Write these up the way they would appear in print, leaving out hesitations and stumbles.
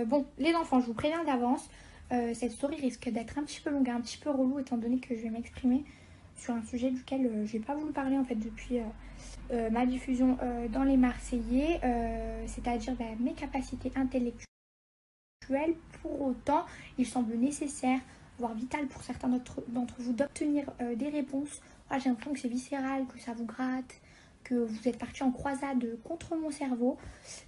Bon, les enfants, je vous préviens d'avance, cette story risque d'être un petit peu longue, un petit peu relou, étant donné que je vais m'exprimer sur un sujet duquel j'ai pas voulu parler en fait depuis ma diffusion dans les Marseillais, c'est-à-dire mes capacités intellectuelles. Pour autant, il semble nécessaire, voire vital pour certains d'entre vous, d'obtenir des réponses. J'ai l'impression que c'est viscéral, que ça vous gratte, que vous êtes parti en croisade contre mon cerveau.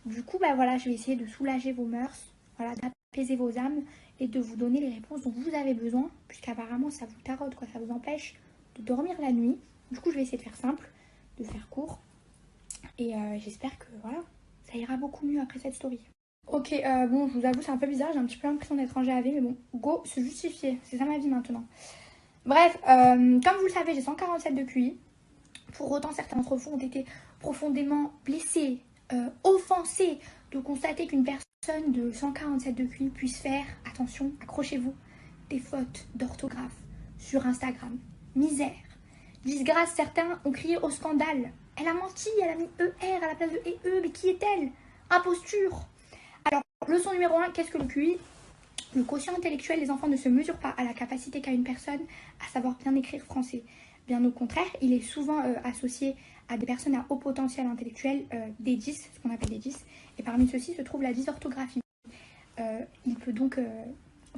Du coup, voilà, je vais essayer de soulager vos mœurs, voilà, d'apaiser vos âmes et de vous donner les réponses dont vous avez besoin, puisqu'apparemment ça vous taraude, ça vous empêche de dormir la nuit. Du coup, je vais essayer de faire simple, de faire court. Et j'espère que voilà, ça ira beaucoup mieux après cette story. Ok, bon, je vous avoue, c'est un peu bizarre, j'ai un petit peu l'impression d'être en GAV, mais bon, go, se justifier, c'est ça ma vie maintenant. Bref, comme vous le savez, j'ai 147 de QI. Pour autant, certains d'entre vous ont été profondément blessés, offensés de constater qu'une personne de 147 de QI puisse faire, attention, accrochez-vous, des fautes d'orthographe sur Instagram. Misère, disgrâce, certains ont crié au scandale. Elle a menti, elle a mis ER à la place de EE, mais qui est-elle? Imposture. Alors, leçon numéro 1, qu'est-ce que le QI? Le quotient intellectuel des enfants ne se mesure pas à la capacité qu'a une personne à savoir bien écrire français. Bien au contraire, il est souvent associé à des personnes à haut potentiel intellectuel, des 10, ce qu'on appelle des 10. Et parmi ceux-ci se trouve la dysorthographie. Il peut donc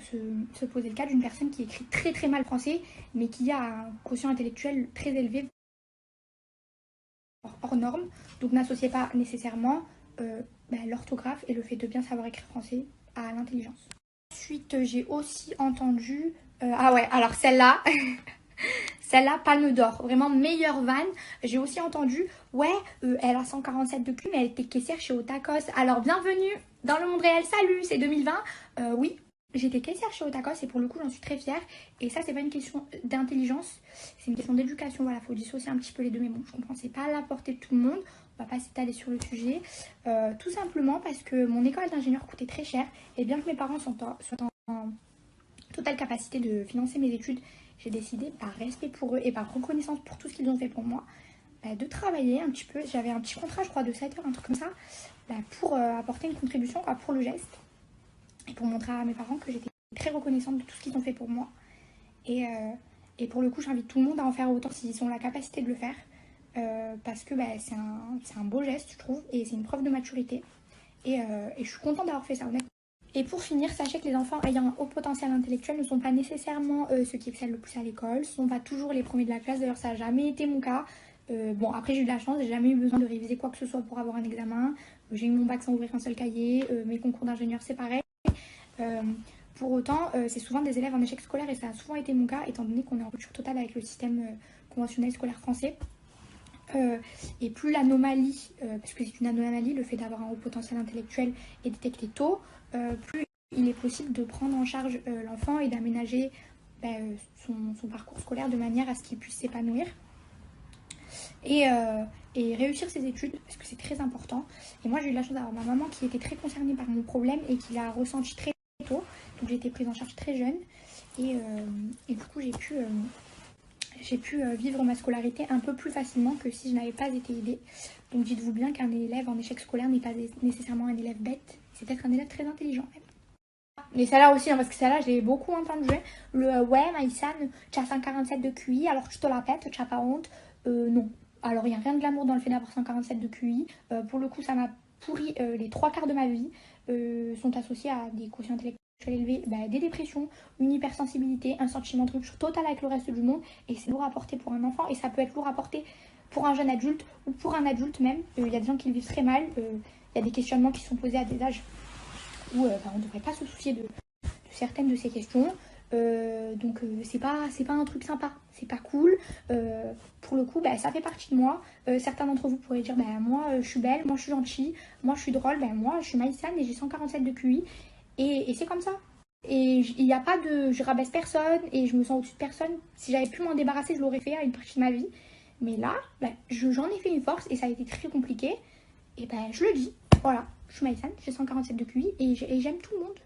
se poser le cas d'une personne qui écrit très très mal français, mais qui a un quotient intellectuel très élevé, hors norme. Donc n'associez pas nécessairement l'orthographe et le fait de bien savoir écrire français à l'intelligence. Ensuite, j'ai aussi entendu... ah ouais, alors celle-là... Celle-là, palme d'or, vraiment meilleure vanne. J'ai aussi entendu, ouais, elle a 147 de QI, mais elle était caissière chez Otakos. Alors, bienvenue dans le monde réel, salut, c'est 2020. Oui, j'étais caissière chez Otakos et pour le coup, j'en suis très fière. Et ça, c'est pas une question d'intelligence, c'est une question d'éducation. Voilà, faut dissocier un petit peu les deux, mais bon, je comprends, c'est pas à la portée de tout le monde. On va pas s'étaler sur le sujet. Tout simplement parce que mon école d'ingénieur coûtait très cher. Et bien que mes parents soient en totale capacité de financer mes études, j'ai décidé, par respect pour eux et par reconnaissance pour tout ce qu'ils ont fait pour moi, de travailler un petit peu. J'avais un petit contrat, je crois, de 7 heures, un truc comme ça, pour apporter une contribution, pour le geste. Et pour montrer à mes parents que j'étais très reconnaissante de tout ce qu'ils ont fait pour moi. Et pour le coup, j'invite tout le monde à en faire autant s'ils ont la capacité de le faire. Parce que c'est un beau geste, je trouve, et c'est une preuve de maturité. Et je suis contente d'avoir fait ça, honnêtement. Et pour finir, sachez que les enfants ayant un haut potentiel intellectuel ne sont pas nécessairement ceux qui excellent le plus à l'école, ce ne sont pas toujours les premiers de la classe, d'ailleurs ça n'a jamais été mon cas. Bon, après j'ai eu de la chance, j'ai jamais eu besoin de réviser quoi que ce soit pour avoir un examen. J'ai eu mon bac sans ouvrir un seul cahier, mes concours d'ingénieur c'est pareil. Pour autant, c'est souvent des élèves en échec scolaire et ça a souvent été mon cas, étant donné qu'on est en rupture totale avec le système conventionnel scolaire français. Et plus l'anomalie, parce que c'est une anomalie, le fait d'avoir un haut potentiel intellectuel est détecté tôt, plus il est possible de prendre en charge l'enfant et d'aménager son parcours scolaire de manière à ce qu'il puisse s'épanouir et réussir ses études, parce que c'est très important. Et moi j'ai eu la chance d'avoir ma maman qui était très concernée par mon problème et qui l'a ressenti très tôt, donc j'ai été prise en charge très jeune et du coup j'ai pu vivre ma scolarité un peu plus facilement que si je n'avais pas été aidée. Donc dites-vous bien qu'un élève en échec scolaire n'est pas nécessairement un élève bête, c'est peut-être un élève très intelligent même. Mais celle-là aussi, hein, parce que celle-là, je l'ai beaucoup entendu. Le ouais, Maïsan, tu as 147 de QI, alors tu te la pètes, tu n'as pas honte. Non. Alors, il n'y a rien de glamour dans le fait d'avoir 147 de QI. Pour le coup, ça m'a pourri les 3/4 de ma vie. Sont associés à des quotients intellectuels élevés, des dépressions, une hypersensibilité, un sentiment de rupture totale avec le reste du monde. Et c'est lourd à porter pour un enfant. Et ça peut être lourd à porter pour un jeune adulte ou pour un adulte même. Il y a des gens qui le vivent très mal. Il y a des questionnements qui sont posés à des âges où on ne devrait pas se soucier de certaines de ces questions. Donc c'est pas un truc sympa, c'est pas cool. Pour le coup, ça fait partie de moi. Certains d'entre vous pourraient dire, moi je suis belle, moi je suis gentille, moi je suis drôle, moi je suis Maïsan et j'ai 147 de QI. Et c'est comme ça. Et il n'y a pas de... Je rabaisse personne et je me sens au-dessus de personne. Si j'avais pu m'en débarrasser, je l'aurais fait à une partie de ma vie. Mais là, j'en ai fait une force et ça a été très compliqué. Et je le dis, voilà, je suis Maïsan, j'ai 147 de QI et j'aime tout le monde.